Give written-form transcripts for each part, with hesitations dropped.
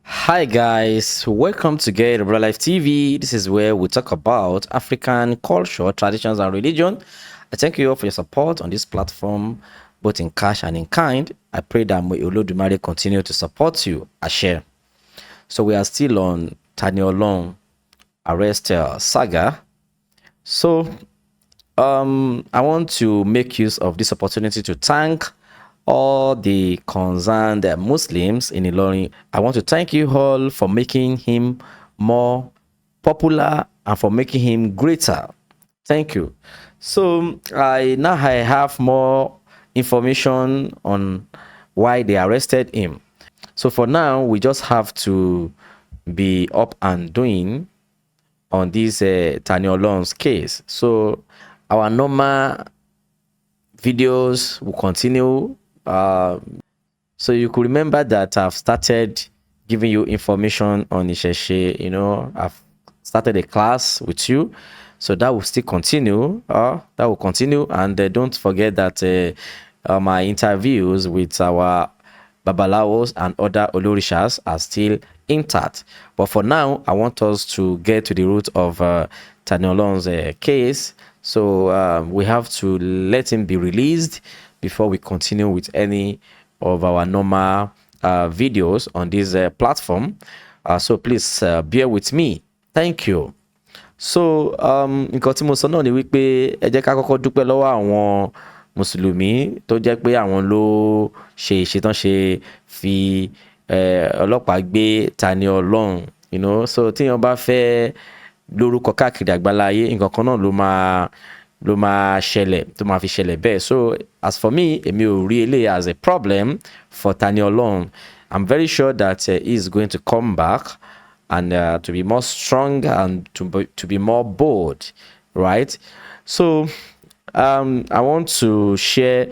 Hi guys, welcome to Get Real Life TV. This is where we talk about African culture, traditions, and religion. I thank you all for your support on this platform, both in cash and in kind. I pray that may Olodumare continue to support you. I share. So we are still on Tani Olohun arrest saga. So I want to make use of this opportunity to thank all the concerned Muslims in Ilorin. I want to thank you all for making him more popular and for making him greater. Thank you. So I have more information on why they arrested him. So for now, we just have to be up and doing on this Tani Olohun's case. So our normal videos will continue. So you could remember that I've started giving you information on Isheshe. I've started a class with you. So that will still continue. That will continue. And don't forget that my interviews with our Babalawos and other Olorishas are still intact. But for now, I want us to get to the root of Tani Olohun's case. So we have to let him be released before we continue with any of our normal videos on this platform. So please bear with me. Thank you. So nǹkan tí mo sọ náà ni wípé ẹ jẹ́ ká kọ́kọ́ dúpẹ́ lọ́wọ́ àwọn mùsùlùmí tó jẹ́ pé àwọn ló ṣe ìṣetán ṣe fi ọlọ́pàá gbé Tani Olohun. So tíyan bá fẹ́ lórúkọ káàkiri àgbáláyé nǹkan kan náà ló máa ṣẹlẹ̀ tó máa fi ṣẹlẹ̀ bẹ́ẹ̀. So as for me, èmi ò rí eléyìí as a problem for Tani Olohun. I'm very sure that he is going to come back and to be more strong and to be more bold, right? So I want to share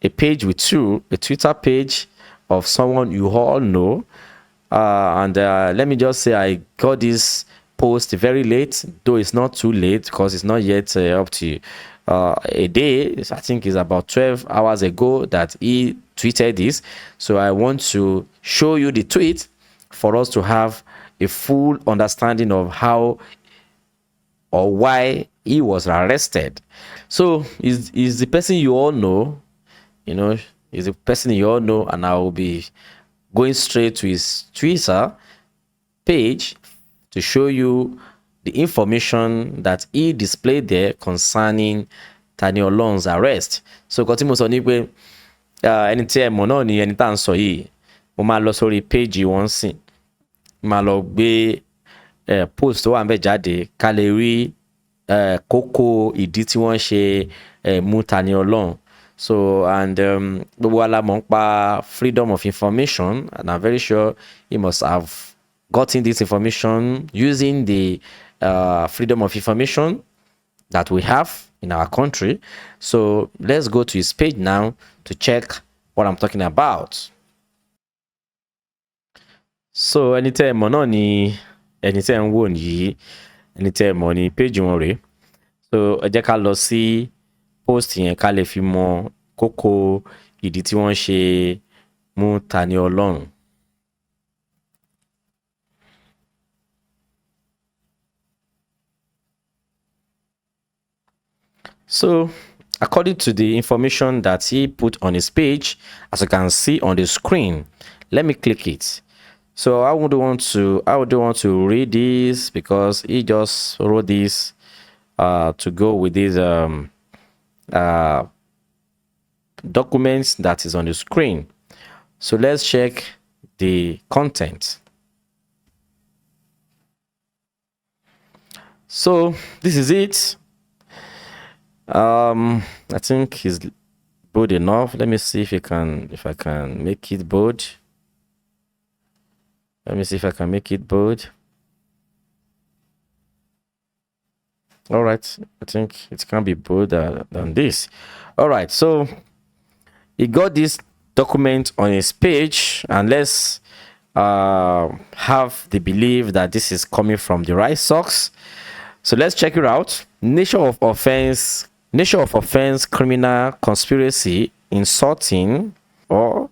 a page with you, a Twitter page of someone you all know. And let me just say I got this post very late, though it's not too late because it's not yet up to a day. I think it's about 12 hours ago that he tweeted this. So I want to show you the tweet for us to have a full understanding of how or why he was arrested. So is the person you all know, is the person you all know, and I will be going straight to his Twitter page to show you the information that he displayed there concerning Tani Olohun's arrest. So nǹkan tí mo sọ ní pé ẹni tí ẹ mọ̀ náà ni ẹni tá à ń sọ yìí. Mo máa lọ sórí page wọn sìn. Máa lọ gbé post tó wà ń bẹ̀ jáde ká lè rí kókó ìdí tí wọ́n ṣe mú Tani Olohun. So and gbogbo wa la mọ̀ nípa freedom of information, and I'm very sure he must have gotten this information using the freedom of information that we have in our country. So let's go to his page now to check what I'm talking about. So ẹni tẹ́ ẹ mọ̀ náà ni ẹni tẹ́ ẹ ń wò nìyí, ẹni tẹ́ ẹ mọ̀ ní page wọn rèé. So ẹ jẹ́ ká lọ sí post yẹn ká lè fi mọ kókó ìdí tí wọ́n ṣe mú Tani Olohun. So according to the information that he put on his page, as you can see on the screen, let me click it. So I would want to read this because he just wrote this to go with these documents that is on the screen. So let's check the content. So this is it. I think it's bold enough. Let me see if I can make it bold. Let me see if I can make it bold. All right, I think it can be bolder than this. All right, so he got this document on his page, and let's have the belief that this is coming from the right source. So let's check it out. Nature of offense, criminal conspiracy, insulting or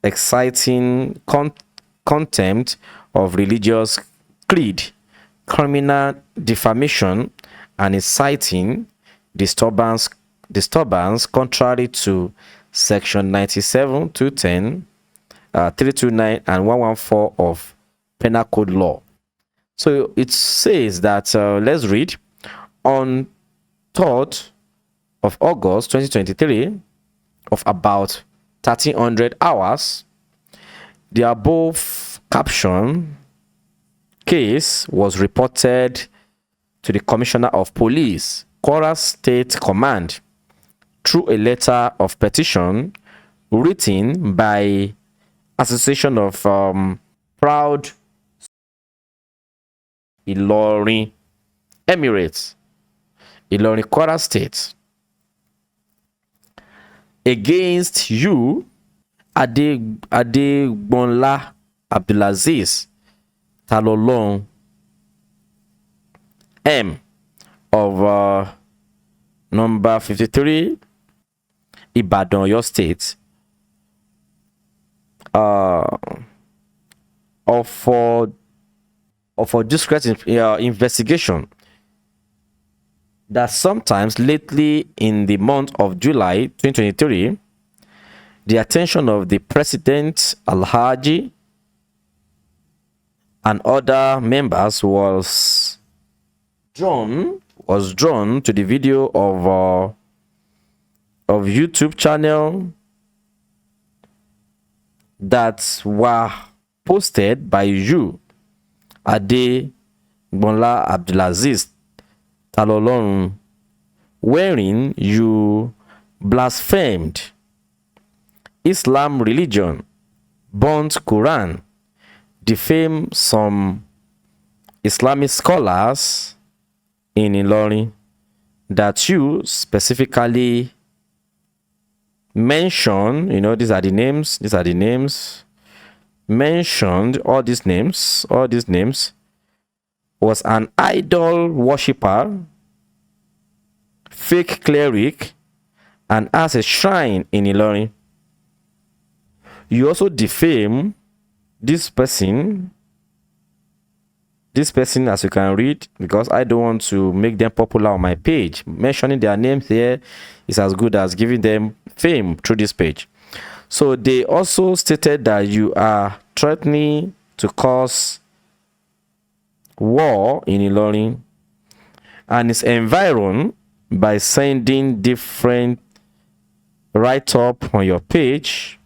exciting contempt of religious creed, criminal defamation, and inciting disturbance contrary to section 97, 210, 329, and 114 of Penal Code Law. So it says that, let's read, on 3rd of August 2023, of about 1300 hours, the above caption case was reported to the Commissioner of Police, Kwara State Command, through a letter of petition written by Association of Proud Ilorin Emirates, Ilorin, Kwara State, against you, Adegbonla Abdulaziz Tani Olohun M of number 53 Ibadan, your state, for discreet investigation that sometimes lately in the month of July 2023, the attention of the President Alhaji and other members was drawn to the video of YouTube channel that were posted by you, Adegbonla Abdulaziz Tani Olohun, wherein you blasphemed Islam religion, burnt Quran, defamed some Islamic scholars in Ilorin, that you specifically mentioned, these are the names, mentioned all these names, was an idol worshipper, fake cleric, and has a shrine in Ilorin. You also defame this person, as you can read, because I don't want to make them popular on my page. Mentioning their names here is as good as giving them fame through this page. So they also stated that you are threatening to cause war in Ilorin and its environment by sending different write-up on your page,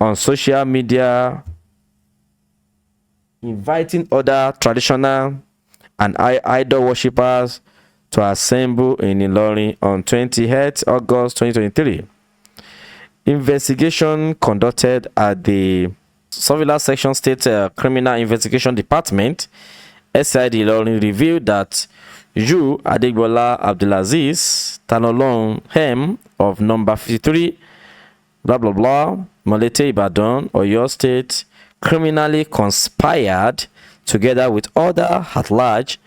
on social media, inviting other traditional and idol worshippers to assemble in Ilorin on 28th August 2023. Investigation conducted at the Surveillance Section State Criminal Investigation Department, SID Ilorin, revealed that you, Adegbonla Abdulaziz Tani Olohun M of number 53 blah blah blah Molete, Ibadan, Oyo State, criminally conspired together with other at large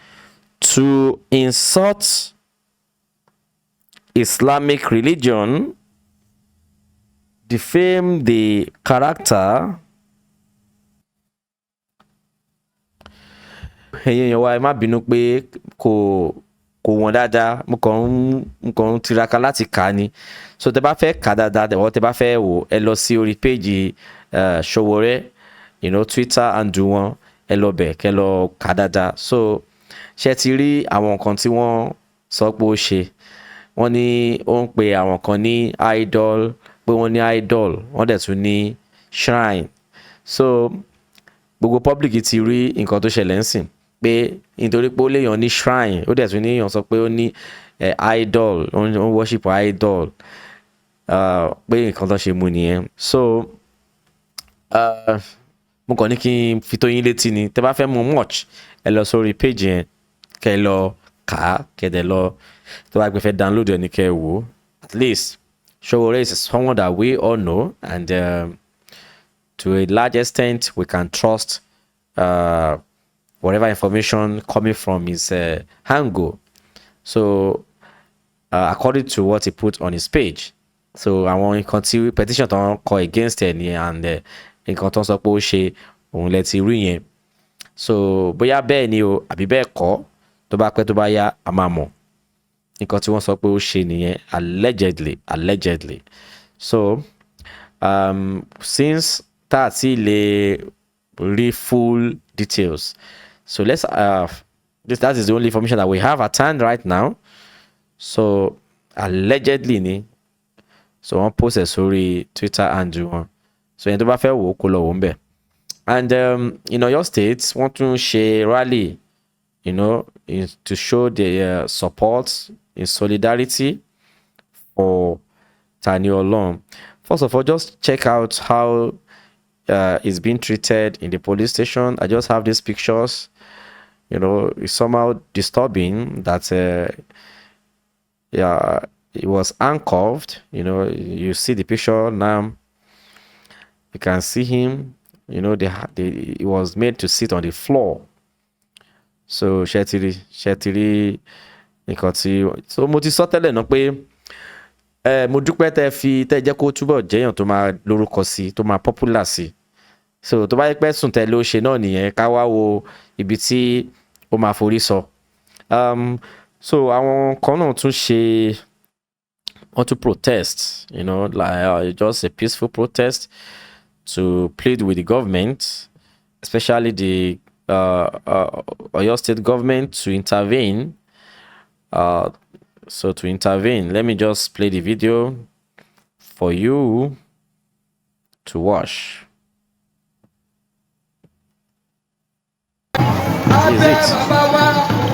to insult Islamic religion, defame the character. Ẹ̀yin wa ẹ má bínú pé kò wọ́n dáadáa, mo kàn ń tiraka láti kà ni. So tẹ́ bá fẹ́ kà dáadáa, tẹ́ bá fẹ́ wò, ẹ lọ sí orí péjì Sowore, Twitter handle wọn, ẹ lọ bẹ̀ kẹ́ lọ kà dáadáa. So ṣé ti rí àwọn nǹkan tí wọ́n sọ pé ó ṣe? Wọ́n ní ó ń pe àwọn kan ní idol, pé wọ́n ní idol, wọ́n dẹ̀ tún ní shrine. So gbogbo public ti rí nǹkan tó ṣẹlẹ̀ ń sìn, pé nítorí pé ó léèyàn ní shrine, ó dẹ̀ tún ní èèyàn sọ pé ó ní idol, ó ń worship idol, pé nǹkan tó ṣe mú nìyẹn. So mo kàn ní kí n fi tó yín létí ni. Tẹ́ bá fẹ́ mọ̀ much, ẹ lọ sórí page yẹn, kẹ́ lọ kà á, kẹ́ dẹ̀ lọ, tó bá gbé fẹ́ download ẹ̀ ní kẹ́ wò. At least Sowore is someone that we all know, and to a large extent we can trust whatever information coming from his angle. So according to what he put on his page, so àwọn nǹkan tí petition tó ń kọ against ẹ̀ ni, and nǹkan tó ń sọ pé ó ṣe òun lẹ ti rí yẹn. So bóyá bẹ́ẹ̀ ni o àbí bẹ́ẹ̀ kọ́, tó bá pẹ́ tó bá yá a máa mọ̀. Nǹkan tí wọ́n sọ pé ó ṣe nìyẹn, allegedly. So since tá a ti lè rí full details, so let's that is the only information that we have at hand right now. So allegedly ni, so wọ́n post ẹ̀ sórí Twitter handle wọn, so ẹni tó bá fẹ́ wò ó kó lọ wò ń bẹ̀. And in Oyo State wọ́n tún ṣe rally, to show their support in solidarity for Tani Olohun. First of all, just check out how it's being treated in the police station. I just have these pictures. It's somehow disturbing that it was handcuffed. You see the picture now. You can see him. He was made to sit on the floor. So Shetiri nǹkan tí so mo ti sọ tẹ́lẹ̀ náà pé mo dúpẹ́ tẹ́ jẹ́ kó túbọ̀ jẹ́yàn tó máa lórúkọ sí, tó máa popular sí. So tó bá yẹ pé sùn tẹ́ ló ṣe náà nìyẹn, ká wá wo ibi tí ó máa forí sọ. So àwọn kan náà tún ṣe, wọ́n tún protest, like just a peaceful protest to plead with the government, especially the Oyo State government to intervene. So to intervene, let me just play the video for you to watch. This is it.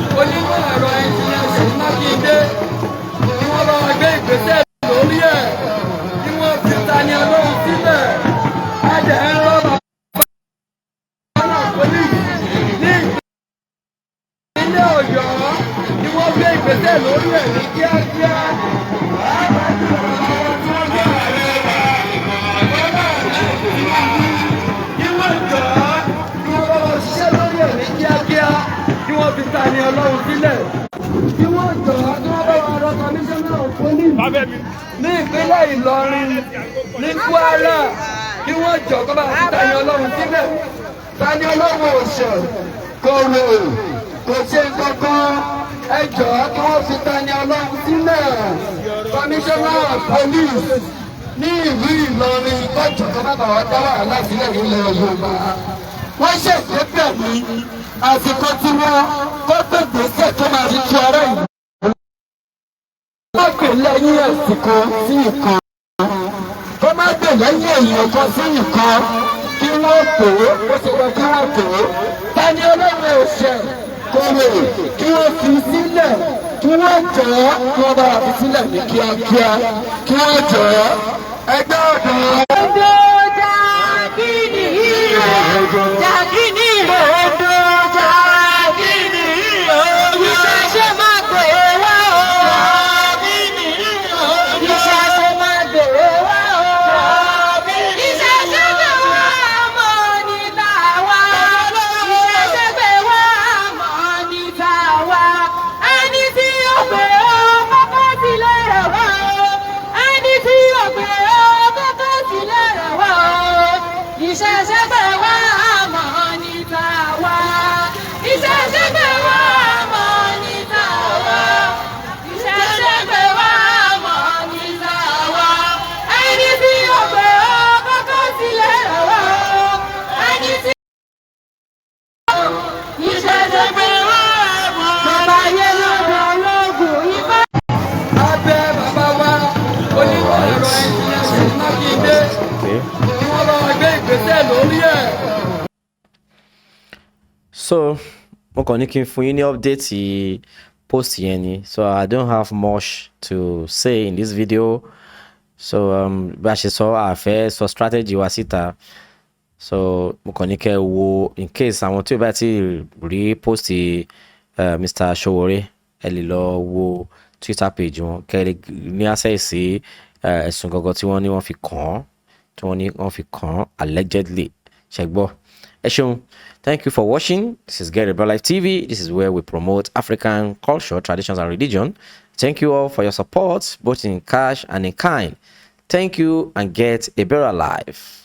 Tani Olohun sílẹ̀ kí wọ́n jọ kí wọ́n bá wa rọ kọmíṣánná òpólì ní ìpínlẹ̀ Ìlọrin ní Kwara, kí wọ́n jọ kó bá fi Tani Olohun sílẹ̀. Tani Olohun ò ṣẹ̀ kò rò kò ṣe kankan, ẹ jọ kí wọ́n fi Tani Olohun sílẹ̀. Kọmíṣánná police ní ìlú Ìlọrin kó jọ kó bá wa dá wàhálà sílẹ̀ nílẹ̀ Yorùbá. Wọ́n ṣẹ̀ṣẹ̀ bẹ̀ mí àsìkò tí wọ́n kó tó gbèsè tó máa fi tu ara yìí. Kó má gbè lẹ́yìn àsìkò sí nǹkan. Kó má gbè lẹ́yìn èèyàn kan sí nǹkan. Kí wọ́n pè é, ó ṣe lọ kí wọ́n pè é. Tani Olohun ò ṣẹ̀ kò rè kí wọ́n fi sílẹ̀. Kí wọ́n jọ ọ́ kí wọ́n bá wa fi sílẹ̀ ní kíákíá. Kí wọ́n jọ ọ́ ẹgbẹ́ ọ̀dọ́. So mo kàn ní kí n fún yín ní update post yẹn ni, so I don't have much to say in this video. So bá a ṣe sọ àfẹ́ sọ strategy wa síta, so mo kàn ní kẹ́ wo in case àwọn tí ó bá ti rí post Mr. Sowore, ẹ lè lọ wo Twitter page wọn kẹ́ lè ní access sí ẹ̀sùn gangan tí wọ́n ní wọ́n fi kàn án, allegedly. Ṣé gbọ́? Ẹ ṣeun. Thank you for watching. This is Get It Real Life TV. This is where we promote African culture, traditions, and religion. Thank you all for your support, both in cash and in kind. Thank you, and get a better life.